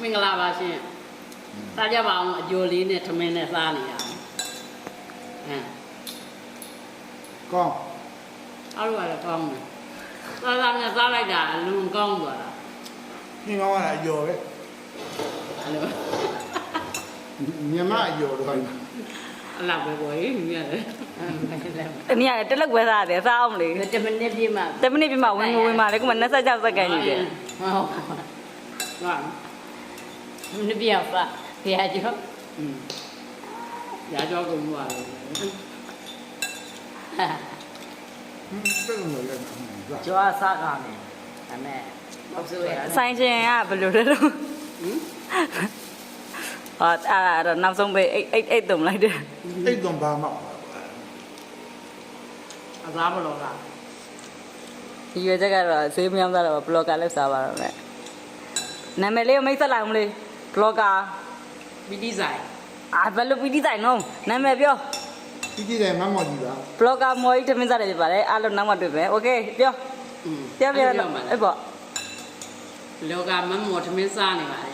မင်္ဂလာပါရှင်စားကြပါအောင်အကျိုးလေးနဲ့ထမင်းနဲ့စားနေရကောင်းအားလို့ရတယ်ကောင်းတယ်စားနဲ့စားလိုက်တာအလွန်ကောင်းသွားတာဒီကောင်းရတာအယော်ပဲအဲ့လိုမြန်မာအယော်တော့အလားပဲဘောကြီးမြင်ရတယ်တနည်းတက်လက်ပွဲစားတယ်စားအောင်လေ10မိနစ်ပြည့်မှ10မိနစ်ပြည့်မှဝင်မှာလေကမ26စက္ကန့်ကြီးတယ်ဟုတ်ပါမိနစ်ပြည့်ပါဖျားကြောရာကြောကုန်သွားတယ်တက်လို့လည်းကျွားစားတာလေဒါနဲ့ပေါ့ဆိုရဆိုင်ချင်းကဘယ်လိုလဲတော့ဟာအဲ့တော့နောက်ဆုံးပဲအိတ်တုံလိုက်တယ်အိတ်တုံဘာမှအသားဘလောကဒီရွေးချက်ကတော့ဈေးမြောင်းသားတော့ဘလော့ကာလောက်စားပါတော့မယ်နာမည်လေးကိုမိတ်ဆက်လိုက်အောင်လေဘလော့ကာပီတီဆိုင်ဘယ်လိုပီတီဆိုင်နော်နာမည်ပြောပီတီဆိုင်မမော်ကြီးပါဘလော့ကာမော်ကြီးထမင်းစားတယ်ဖြစ်ပါတယ်အားလုံးနောက်မှတွေ့မယ်โอเคပြောပြောအဲ့ပေါ့လောကမမော်ထမင်းစားနေပါလေ